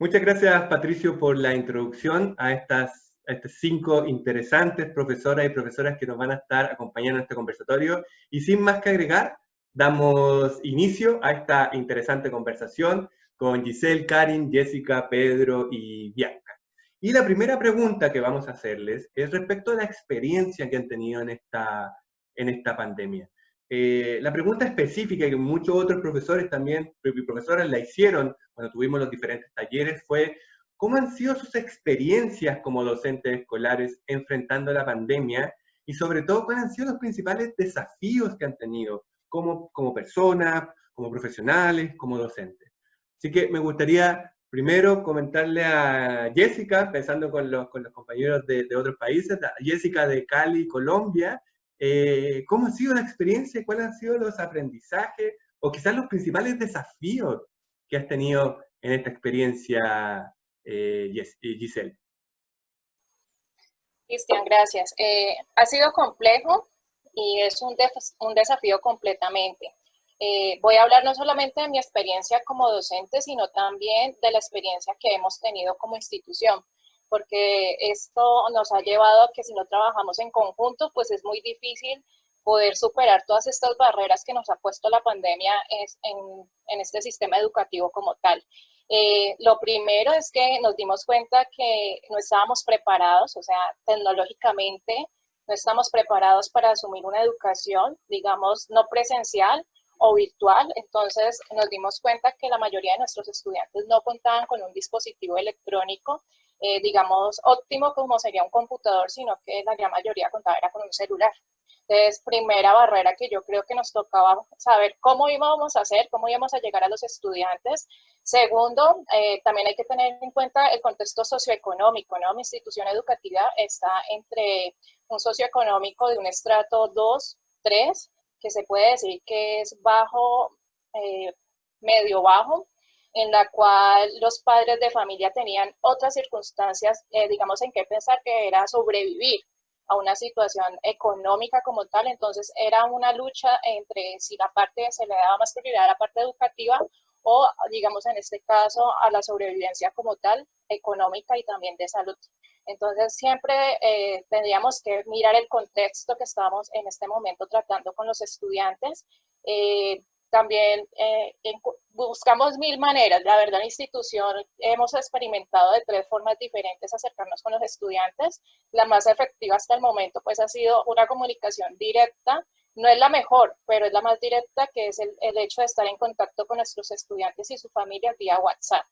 Muchas gracias, Patricio, por la introducción a estas 5 interesantes profesoras y profesoras que nos van a estar acompañando en este conversatorio. Y sin más que agregar, damos inicio a esta interesante conversación con Giselle, Karin, Jessica, Pedro y Bianca. Y la primera pregunta que vamos a hacerles es respecto a la experiencia que han tenido en esta pandemia. La pregunta específica que muchos otros profesores también, y profesoras la hicieron cuando tuvimos los diferentes talleres fue: ¿cómo han sido sus experiencias como docentes escolares enfrentando la pandemia? Y sobre todo, ¿cuáles han sido los principales desafíos que han tenido como personas, como profesionales, como docentes? Así que me gustaría primero comentarle a Jessica, pensando con los compañeros de otros países, a Jessica de Cali, Colombia. ¿Cómo ha sido la experiencia? ¿Cuáles han sido los aprendizajes o quizás los principales desafíos que has tenido en esta experiencia, Giselle? Cristian, gracias. Ha sido complejo y es un desafío completamente. Voy a hablar no solamente de mi experiencia como docente, sino también de la experiencia que hemos tenido como institución, porque esto nos ha llevado a que si no trabajamos en conjunto, pues es muy difícil poder superar todas estas barreras que nos ha puesto la pandemia en este sistema educativo como tal. Lo primero es que nos dimos cuenta que no estábamos preparados, o sea, tecnológicamente no estamos preparados para asumir una educación, digamos, no presencial o virtual. Entonces nos dimos cuenta que la mayoría de nuestros estudiantes no contaban con un dispositivo electrónico, digamos, óptimo como sería un computador, sino que la gran mayoría contaba era con un celular. Entonces, primera barrera que yo creo que nos tocaba saber cómo íbamos a hacer, cómo íbamos a llegar a los estudiantes. Segundo, también hay que tener en cuenta el contexto socioeconómico, ¿no? Mi institución educativa está entre un socioeconómico de un estrato 2, 3, que se puede decir que es bajo, medio bajo, en la cual los padres de familia tenían otras circunstancias, digamos, en qué pensar, que era sobrevivir a una situación económica como tal. Entonces era una lucha entre si la parte se le daba más prioridad a la parte educativa o, digamos, en este caso, a la sobrevivencia como tal, económica y también de salud. Entonces siempre tendríamos que mirar el contexto que estamos en este momento tratando con los estudiantes. También buscamos 1000 maneras. La verdad, en la institución hemos experimentado de 3 formas diferentes acercarnos con los estudiantes. La más efectiva hasta el momento pues ha sido una comunicación directa. No es la mejor, pero es la más directa, que es el hecho de estar en contacto con nuestros estudiantes y su familia vía WhatsApp.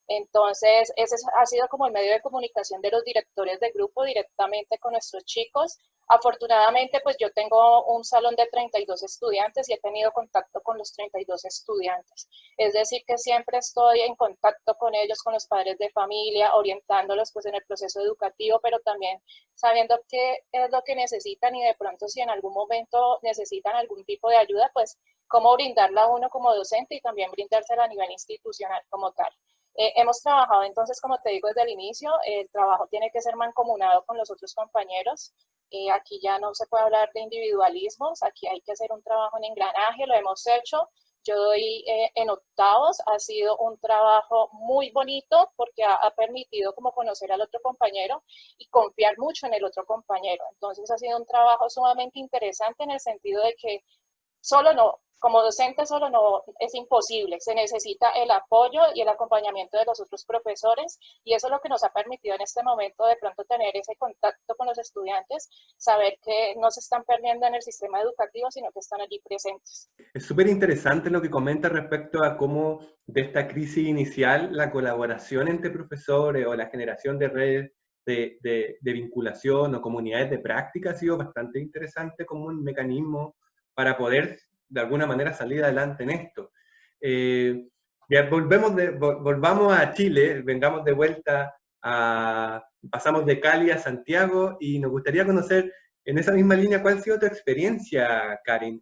Entonces, ese ha sido como el medio de comunicación de los directores de grupo directamente con nuestros chicos. Afortunadamente, pues yo tengo un salón de 32 estudiantes y he tenido contacto con los 32 estudiantes. Es decir, que siempre estoy en contacto con ellos, con los padres de familia, orientándolos pues en el proceso educativo, pero también sabiendo qué es lo que necesitan y de pronto si en algún momento necesitan algún tipo de ayuda, pues cómo brindarla a uno como docente y también brindársela a nivel institucional como tal. Hemos trabajado entonces, como te digo, desde el inicio. El trabajo tiene que ser mancomunado con los otros compañeros. Aquí ya no se puede hablar de individualismos, aquí hay que hacer un trabajo en engranaje, lo hemos hecho. Yo doy en octavos, ha sido un trabajo muy bonito porque ha permitido como conocer al otro compañero y confiar mucho en el otro compañero. Entonces ha sido un trabajo sumamente interesante en el sentido de que solo no, como docente solo no, es imposible. Se necesita el apoyo y el acompañamiento de los otros profesores, y eso es lo que nos ha permitido en este momento de pronto tener ese contacto con los estudiantes, saber que no se están perdiendo en el sistema educativo, sino que están allí presentes. Es súper interesante lo que comenta respecto a cómo de esta crisis inicial la colaboración entre profesores o la generación de redes de vinculación o comunidades de práctica ha sido bastante interesante como un mecanismo para poder de alguna manera salir adelante en esto. Volvamos a Chile, vengamos de vuelta pasamos de Cali a Santiago y nos gustaría conocer en esa misma línea cuál ha sido tu experiencia, Karin.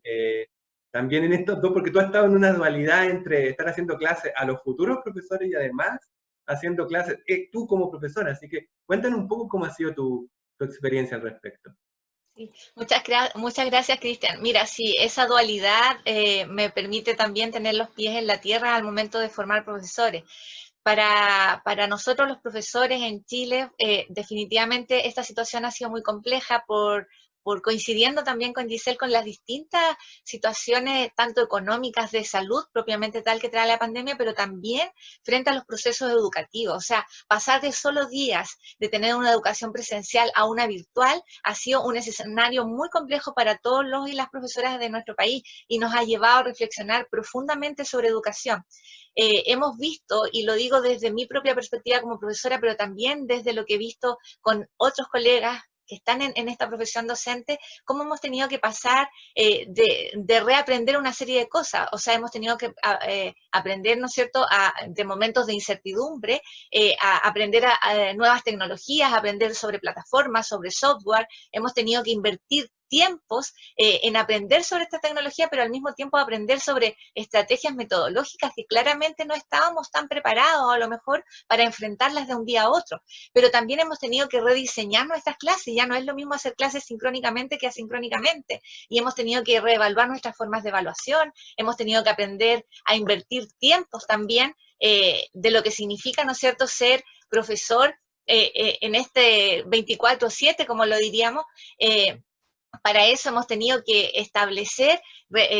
También en estos dos, porque tú has estado en una dualidad entre estar haciendo clases a los futuros profesores y además haciendo clases tú como profesora, así que cuéntanos un poco cómo ha sido tu experiencia al respecto. Sí. Muchas gracias, Cristian. Mira, sí, esa dualidad me permite también tener los pies en la tierra al momento de formar profesores. Para nosotros los profesores en Chile, definitivamente esta situación ha sido muy compleja por coincidiendo también con Giselle, con las distintas situaciones, tanto económicas, de salud, propiamente tal que trae la pandemia, pero también frente a los procesos educativos. O sea, pasar de solo días de tener una educación presencial a una virtual ha sido un escenario muy complejo para todos los y las profesoras de nuestro país y nos ha llevado a reflexionar profundamente sobre educación. Hemos visto, y lo digo desde mi propia perspectiva como profesora, pero también desde lo que he visto con otros colegas que están en esta profesión docente, cómo hemos tenido que pasar de reaprender una serie de cosas. O sea, hemos tenido que aprender, ¿no es cierto?, de momentos de incertidumbre, a aprender a nuevas tecnologías, a aprender sobre plataformas, sobre software. Hemos tenido que invertir tiempos en aprender sobre esta tecnología, pero al mismo tiempo aprender sobre estrategias metodológicas que claramente no estábamos tan preparados a lo mejor para enfrentarlas de un día a otro. Pero también hemos tenido que rediseñar nuestras clases, ya no es lo mismo hacer clases sincrónicamente que asincrónicamente, y hemos tenido que reevaluar nuestras formas de evaluación, hemos tenido que aprender a invertir tiempos también de lo que significa, ¿no es cierto?, ser profesor en este 24/7, como lo diríamos. Para eso hemos tenido que establecer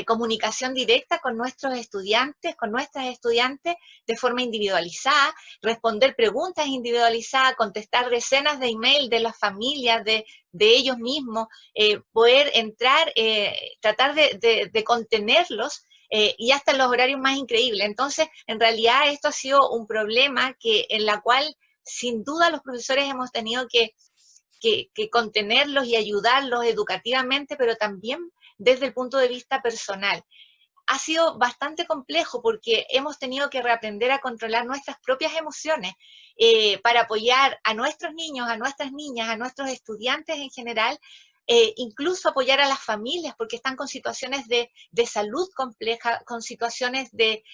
comunicación directa con nuestros estudiantes, con nuestras estudiantes de forma individualizada, responder preguntas individualizadas, contestar decenas de emails de las familias, de ellos mismos, poder entrar, tratar de contenerlos y hasta en los horarios más increíbles. Entonces, en realidad esto ha sido un problema en la cual sin duda los profesores hemos tenido que contenerlos y ayudarlos educativamente, pero también desde el punto de vista personal. Ha sido bastante complejo porque hemos tenido que reaprender a controlar nuestras propias emociones para apoyar a nuestros niños, a nuestras niñas, a nuestros estudiantes en general, incluso apoyar a las familias porque están con situaciones de salud compleja, con situaciones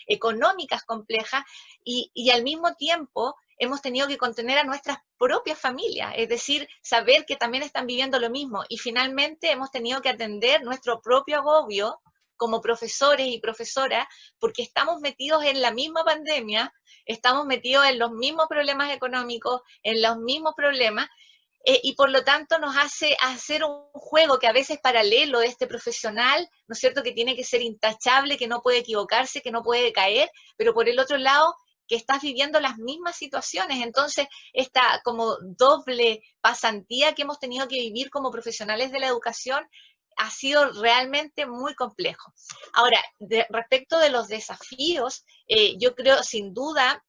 económicas complejas y al mismo tiempo hemos tenido que contener a nuestras propias familias, es decir, saber que también están viviendo lo mismo y finalmente hemos tenido que atender nuestro propio agobio como profesores y profesoras porque estamos metidos en la misma pandemia, estamos metidos en los mismos problemas económicos, en los mismos problemas y por lo tanto nos hace hacer un juego que a veces es paralelo de este profesional, ¿no es cierto?, que tiene que ser intachable, que no puede equivocarse, que no puede caer, pero por el otro lado que estás viviendo las mismas situaciones. Entonces, esta como doble pasantía que hemos tenido que vivir como profesionales de la educación ha sido realmente muy complejo. Ahora, respecto de los desafíos, yo creo sin duda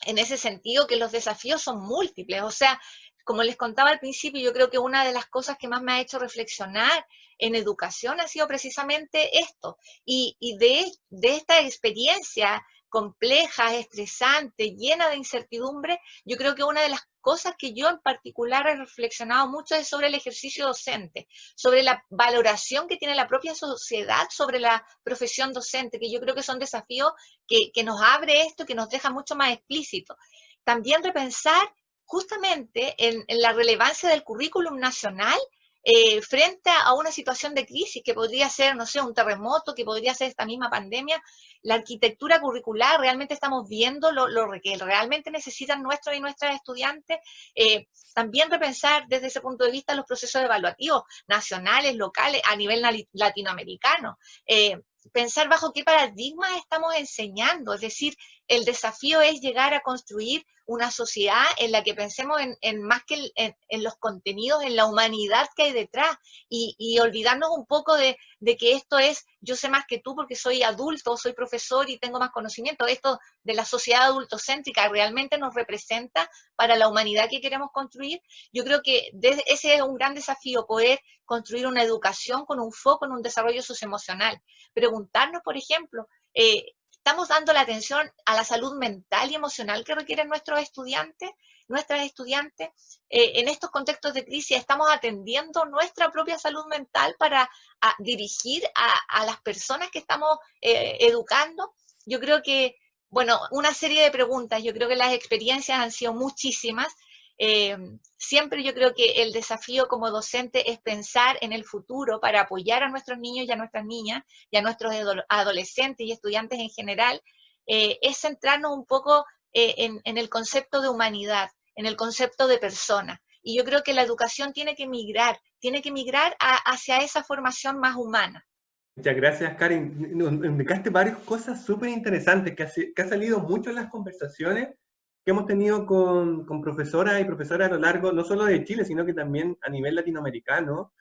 en ese sentido que los desafíos son múltiples. O sea, como les contaba al principio, yo creo que una de las cosas que más me ha hecho reflexionar en educación ha sido precisamente esto. Y de esta experiencia compleja, estresante, llena de incertidumbre, yo creo que una de las cosas que yo en particular he reflexionado mucho es sobre el ejercicio docente, sobre la valoración que tiene la propia sociedad sobre la profesión docente, que yo creo que son desafíos que nos abre esto, que nos deja mucho más explícito. También repensar justamente en la relevancia del currículum nacional frente a una situación de crisis que podría ser, no sé, un terremoto, que podría ser esta misma pandemia. La arquitectura curricular, realmente estamos viendo lo que realmente necesitan nuestros y nuestras estudiantes. También repensar desde ese punto de vista los procesos evaluativos nacionales, locales, a nivel latinoamericano. Pensar bajo qué paradigmas estamos enseñando, es decir, el desafío es llegar a construir una sociedad en la que pensemos en más que en los contenidos, en la humanidad que hay detrás y olvidarnos un poco de que esto es, yo sé más que tú porque soy adulto, soy profesor y tengo más conocimiento. Esto de la sociedad adultocéntrica realmente nos representa para la humanidad que queremos construir. Yo creo que ese es un gran desafío, poder construir una educación con un foco en un desarrollo socioemocional. Preguntarnos, por ejemplo, ¿estamos dando la atención a la salud mental y emocional que requieren nuestros estudiantes, nuestras estudiantes? En estos contextos de crisis, ¿estamos atendiendo nuestra propia salud mental para dirigir a las personas que estamos educando? Yo creo que, bueno, una serie de preguntas, yo creo que las experiencias han sido muchísimas. Siempre yo creo que el desafío como docente es pensar en el futuro para apoyar a nuestros niños y a nuestras niñas y a nuestros adolescentes y estudiantes en general, es centrarnos un poco en el concepto de humanidad, en el concepto de persona. Y yo creo que la educación tiene que migrar hacia esa formación más humana. Muchas gracias, Karen. Nos indicaste varias cosas súper interesantes que ha salido mucho en las conversaciones que hemos tenido con profesoras y profesores a lo largo, no solo de Chile, sino que también a nivel latinoamericano,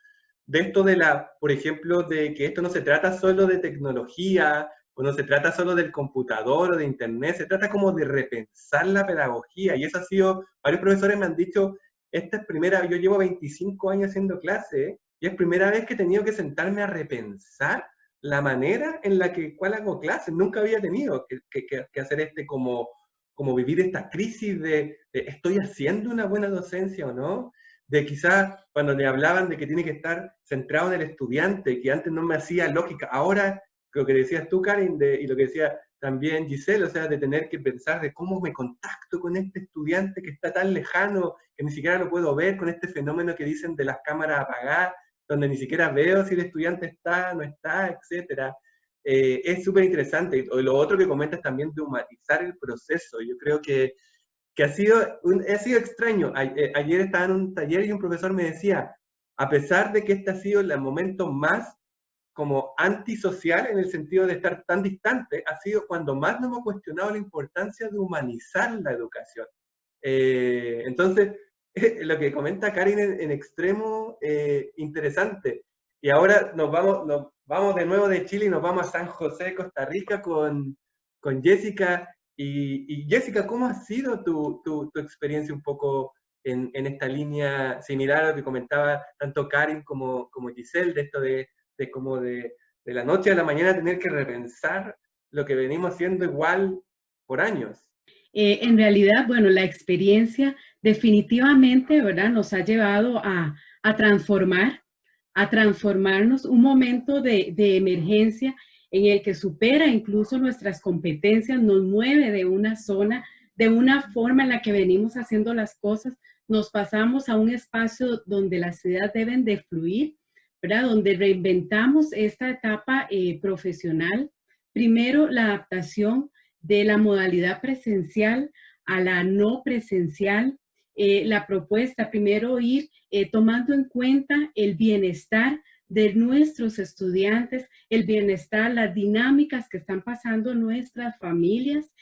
de esto de por ejemplo, de que esto no se trata solo de tecnología, o no se trata solo del computador o de internet, se trata como de repensar la pedagogía, y eso ha sido, varios profesores me han dicho, esta es primera, yo llevo 25 años haciendo clase, y es primera vez que he tenido que sentarme a repensar la manera en la cual hago clases. Nunca había tenido que hacer como vivir esta crisis de ¿estoy haciendo una buena docencia o no? De quizás cuando le hablaban de que tiene que estar centrado en el estudiante, que antes no me hacía lógica, ahora lo que decías tú, Karen, y lo que decía también Giselle, o sea, de tener que pensar de cómo me contacto con este estudiante que está tan lejano, que ni siquiera lo puedo ver, con este fenómeno que dicen de las cámaras apagadas, donde ni siquiera veo si el estudiante está, no está, etc. Es súper interesante. Y lo otro que comentas también de humanizar el proceso. Yo creo que ha sido extraño. Ayer estaba en un taller y un profesor me decía, a pesar de que este ha sido el momento más como antisocial en el sentido de estar tan distante, ha sido cuando más nos hemos cuestionado la importancia de humanizar la educación. Entonces, lo que comenta Karin en extremo interesante. Y ahora nos vamos de nuevo de Chile y nos vamos a San José, Costa Rica, con Jessica. Y Jessica, ¿cómo ha sido tu experiencia un poco en esta línea similar a lo que comentaba tanto Karin como Giselle, de esto de la noche a la mañana tener que repensar lo que venimos haciendo igual por años? En realidad, bueno, la experiencia definitivamente, ¿verdad? Nos ha llevado a transformarnos un momento de emergencia en el que supera incluso nuestras competencias, nos mueve de una zona, de una forma en la que venimos haciendo las cosas, nos pasamos a un espacio donde las ideas deben de fluir, ¿verdad? Donde reinventamos esta etapa profesional. Primero, la adaptación de la modalidad presencial a la no presencial. La propuesta, primero ir tomando en cuenta el bienestar de nuestros estudiantes, el bienestar, las dinámicas que están pasando nuestras familias,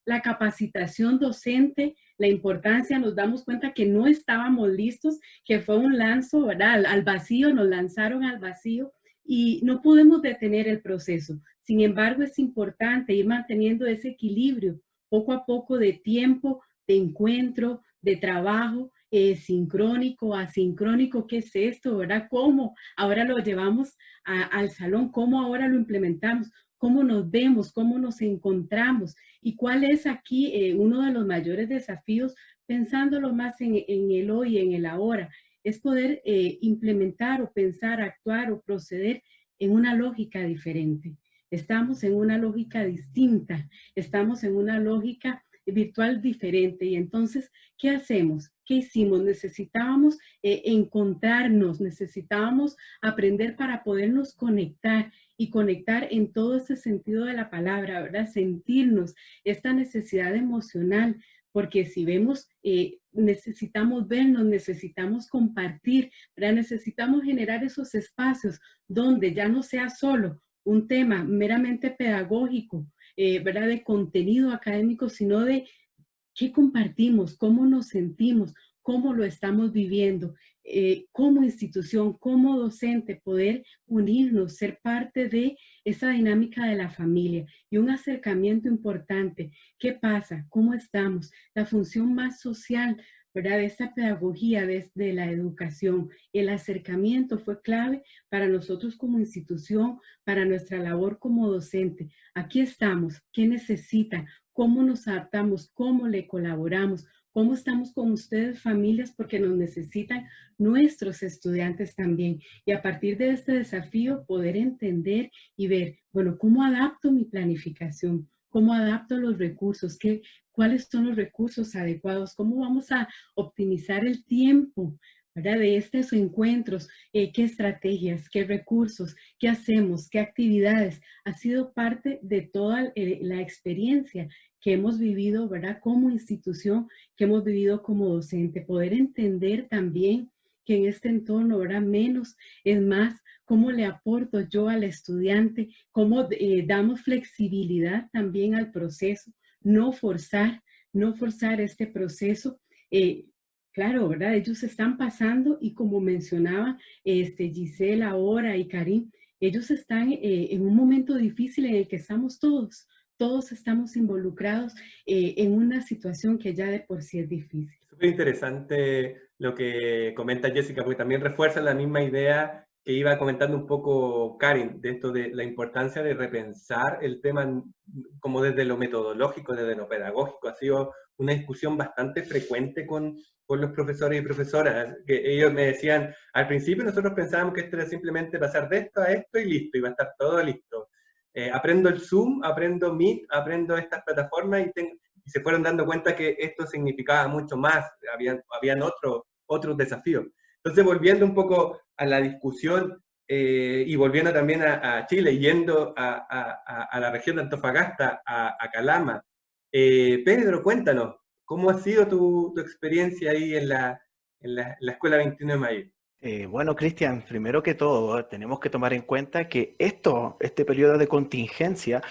la capacitación docente, la importancia, nos damos cuenta que no estábamos listos, que fue un lanzo, ¿verdad? Al vacío, nos lanzaron al vacío y no podemos detener el proceso. Sin embargo, es importante ir manteniendo ese equilibrio poco a poco de tiempo, de encuentro, de trabajo, sincrónico, asincrónico. ¿Qué es esto, verdad? ¿Cómo ahora lo llevamos al salón? ¿Cómo ahora lo implementamos? ¿Cómo nos vemos? ¿Cómo nos encontramos? ¿Y cuál es aquí uno de los mayores desafíos, pensándolo más en el hoy, en el ahora? Es poder implementar o pensar, actuar o proceder en una lógica diferente. Estamos en una lógica distinta, estamos en una lógica virtual diferente. Y entonces, ¿qué hacemos? ¿Qué hicimos? Necesitábamos encontrarnos, necesitábamos aprender para podernos conectar y conectar en todo ese sentido de la palabra, ¿verdad? Sentirnos esta necesidad emocional, porque si vemos, necesitamos vernos, necesitamos compartir, ¿verdad? Necesitamos generar esos espacios donde ya no sea solo un tema meramente pedagógico, ¿verdad? De contenido académico, sino de qué compartimos, cómo nos sentimos, cómo lo estamos viviendo, como institución, como docente, poder unirnos, ser parte de esa dinámica de la familia y un acercamiento importante. ¿Qué pasa? ¿Cómo estamos? La función más social, ¿verdad? De esta pedagogía, de la educación, el acercamiento fue clave para nosotros como institución, para nuestra labor como docente. Aquí estamos, ¿qué necesitan? ¿Cómo nos adaptamos? ¿Cómo le colaboramos? ¿Cómo estamos con ustedes, familias? Porque nos necesitan nuestros estudiantes también. Y a partir de este desafío, poder entender y ver, bueno, ¿cómo adapto mi planificación? ¿Cómo adapto los recursos? ¿Cuáles son los recursos adecuados? ¿Cómo vamos a optimizar el tiempo? ¿verdad? De estos encuentros, qué estrategias, qué recursos, qué hacemos, qué actividades, ha sido parte de toda la experiencia que hemos vivido, ¿verdad? Como institución, que hemos vivido como docente, poder entender también que en este entorno, ¿verdad? Menos es más, cómo le aporto yo al estudiante, cómo damos flexibilidad también al proceso, no forzar, no forzar este proceso. Claro, ¿verdad? Ellos están pasando y como mencionaba Giselle ahora y Karim, ellos están en un momento difícil en el que estamos todos, todos estamos involucrados en una situación que ya de por sí es difícil. Súper interesante lo que comenta Jessica, porque también refuerza la misma idea que iba comentando un poco Karin, de esto de la importancia de repensar el tema como desde lo metodológico, desde lo pedagógico. Ha sido una discusión bastante frecuente con los profesores y profesoras, que ellos me decían, al principio nosotros pensábamos que esto era simplemente pasar de esto a esto y listo, y va a estar todo listo. Aprendo el Zoom, aprendo Meet, aprendo estas plataformas y se fueron dando cuenta que esto significaba mucho más, habían otros desafíos. Entonces, volviendo un poco a la discusión y volviendo también a Chile, yendo a la región de Antofagasta, a Calama, Pedro, cuéntanos, ¿cómo ha sido tu experiencia ahí en la Escuela 21 de Mayo? Bueno, Cristian, primero que todo, tenemos que tomar en cuenta que este periodo de contingencia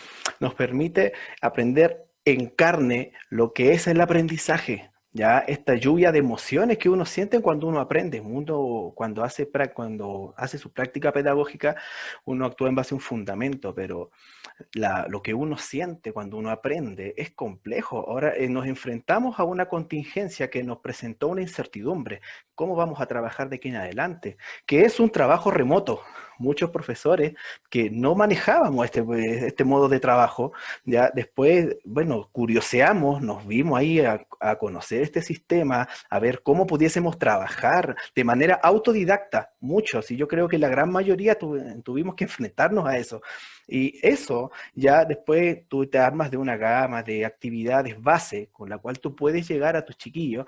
nos permite aprender en carne lo que es el aprendizaje, ya esta lluvia de emociones que uno siente cuando uno aprende. Cuando hace su práctica pedagógica, uno actúa en base a un fundamento, pero lo que uno siente cuando uno aprende es complejo. Ahora nos enfrentamos a una contingencia que nos presentó una incertidumbre. ¿Cómo vamos a trabajar de aquí en adelante? Que es un trabajo remoto. Muchos profesores que no manejábamos este modo de trabajo, ya después, bueno, curioseamos, nos vimos ahí a conocer este sistema, a ver cómo pudiésemos trabajar de manera autodidacta, muchos, y yo creo que la gran mayoría tuvimos que enfrentarnos a eso. Y eso ya después tú te armas de una gama de actividades base con la cual tú puedes llegar a tus chiquillos.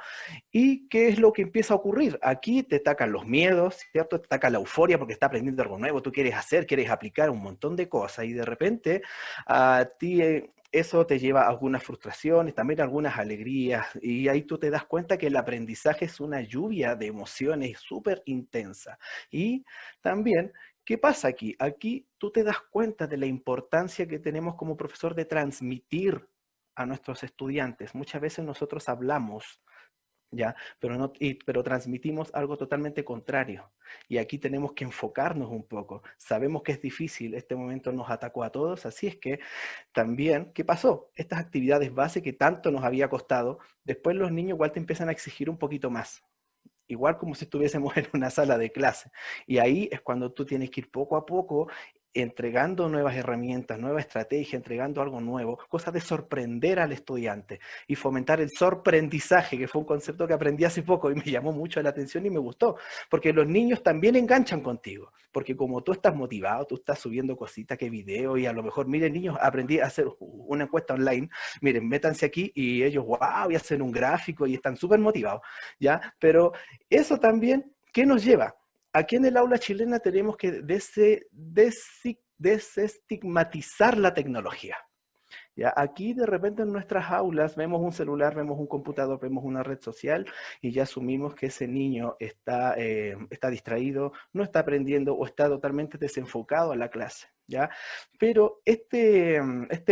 ¿Y qué es lo que empieza a ocurrir? Aquí te atacan los miedos, ¿cierto? Te ataca la euforia porque está aprendiendo algo nuevo, tú quieres hacer, quieres aplicar un montón de cosas y de repente a ti eso te lleva a algunas frustraciones, también algunas alegrías, y ahí tú te das cuenta que el aprendizaje es una lluvia de emociones súper intensa. Y también, ¿qué pasa aquí? Aquí tú te das cuenta de la importancia que tenemos como profesor de transmitir a nuestros estudiantes. Muchas veces nosotros hablamos, ¿ya? Pero transmitimos algo totalmente contrario. Y aquí tenemos que enfocarnos un poco. Sabemos que es difícil, este momento nos atacó a todos, así es que también, ¿qué pasó? Estas actividades base que tanto nos había costado, después los niños igual te empiezan a exigir un poquito más. Igual como si estuviésemos en una sala de clase. Y ahí es cuando tú tienes que ir poco a poco entregando nuevas herramientas, nueva estrategia, entregando algo nuevo, cosa de sorprender al estudiante y fomentar el sorprendizaje, que fue un concepto que aprendí hace poco y me llamó mucho la atención y me gustó, porque los niños también enganchan contigo, porque como tú estás motivado, tú estás subiendo cositas, que video, y a lo mejor, miren niños, aprendí a hacer una encuesta online, miren, métanse aquí y ellos, wow, y hacen un gráfico y están súper motivados, ¿ya? Pero eso también, ¿qué nos lleva? Aquí en el aula chilena tenemos que desestigmatizar la tecnología. ¿Ya? Aquí de repente en nuestras aulas vemos un celular, vemos un computador, vemos una red social y ya asumimos que ese niño está distraído, no está aprendiendo o está totalmente desenfocado a la clase. ¿Ya? Pero este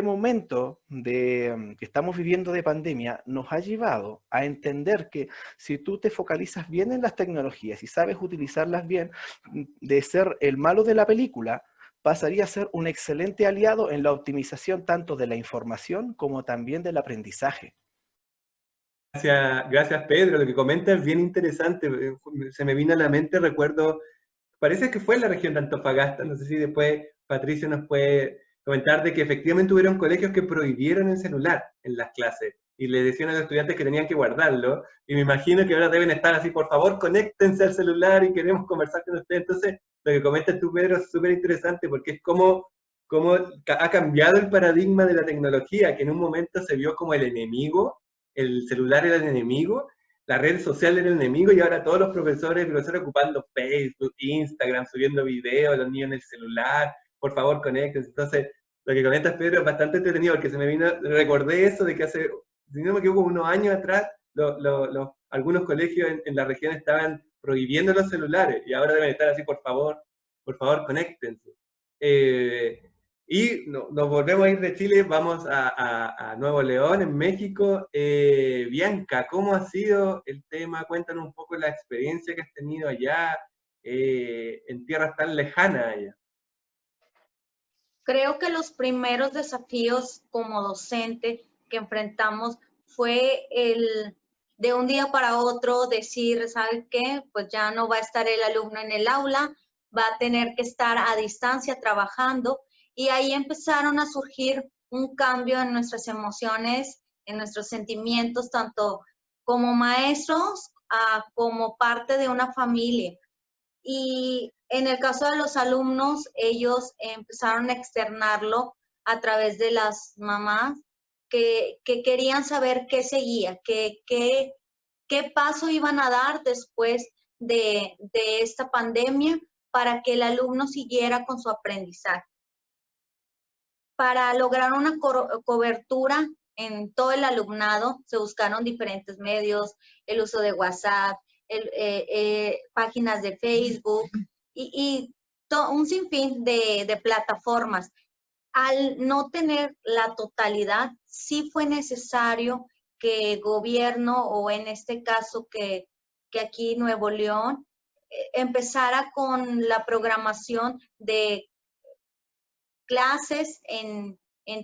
momento que estamos viviendo de pandemia nos ha llevado a entender que si tú te focalizas bien en las tecnologías y sabes utilizarlas bien, de ser el malo de la película, pasaría a ser un excelente aliado en la optimización tanto de la información como también del aprendizaje. Gracias Pedro, lo que comentas es bien interesante, se me vino a la mente, recuerdo, parece que fue en la región de Antofagasta, no sé si después Patricio nos puede comentar de que efectivamente hubieron colegios que prohibieron el celular en las clases y le decían a los estudiantes que tenían que guardarlo, y me imagino que ahora deben estar así, por favor, conéctense al celular y queremos conversar con ustedes. Entonces, lo que comentas tú, Pedro, es súper interesante porque es como ha cambiado el paradigma de la tecnología, que en un momento se vio como el enemigo, el celular era el enemigo, la red social era el enemigo y ahora todos los profesores y profesoras ocupando Facebook, Instagram, subiendo videos, los niños en el celular, por favor conéctense. Entonces, lo que comentas, Pedro, es bastante entretenido porque se me vino, recordé eso de que hace, si no me equivoco, unos años atrás, algunos colegios en la región estaban prohibiendo los celulares y ahora deben estar así, por favor, conéctense. Y nos volvemos a ir de Chile, vamos a Nuevo León, en México. Bianca, ¿cómo ha sido el tema? Cuéntanos un poco la experiencia que has tenido allá, en tierras tan lejanas allá. Creo que los primeros desafíos como docente que enfrentamos fue el de un día para otro decir, ¿sabe qué? Pues ya no va a estar el alumno en el aula, va a tener que estar a distancia trabajando, y ahí empezaron a surgir un cambio en nuestras emociones, en nuestros sentimientos, tanto como maestros como parte de una familia. Y en el caso de los alumnos, ellos empezaron a externarlo a través de las mamás que querían saber qué seguía, qué paso iban a dar después de esta pandemia para que el alumno siguiera con su aprendizaje. Para lograr una cobertura en todo el alumnado, se buscaron diferentes medios, el uso de WhatsApp, páginas de Facebook y un sinfín de plataformas. Al no tener la totalidad, sí fue necesario que el gobierno, o en este caso que aquí Nuevo León, empezara con la programación de clases en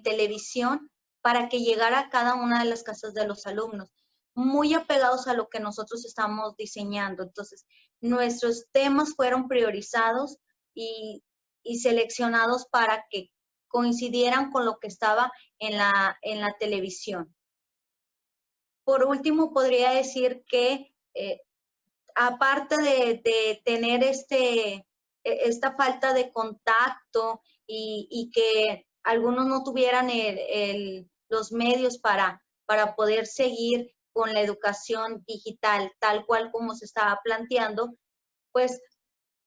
televisión para que llegara a cada una de las casas de los alumnos, muy apegados a lo que nosotros estamos diseñando. Entonces, nuestros temas fueron priorizados y seleccionados para que coincidieran con lo que estaba en la televisión. Por último, podría decir que aparte de tener esta falta de contacto y que algunos no tuvieran los medios para poder seguir con la educación digital tal cual como se estaba planteando, pues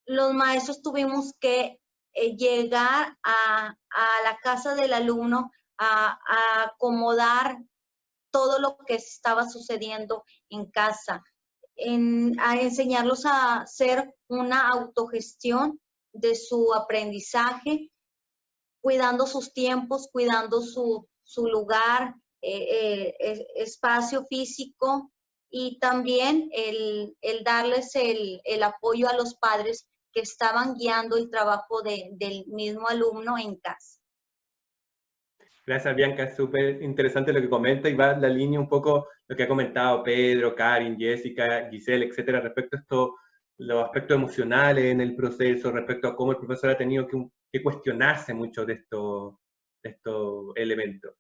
los maestros tuvimos que llegar a la casa del alumno a acomodar todo lo que estaba sucediendo en casa, a enseñarlos a hacer una autogestión de su aprendizaje, cuidando sus tiempos, cuidando su lugar, espacio físico, y también el darles el apoyo a los padres que estaban guiando el trabajo del mismo alumno en casa. Gracias, Bianca, es súper interesante lo que comenta y va en la línea un poco lo que ha comentado Pedro, Karin, Jessica, Giselle, etcétera, respecto a esto, los aspectos emocionales en el proceso, respecto a cómo el profesor ha tenido que cuestionarse mucho de estos elementos.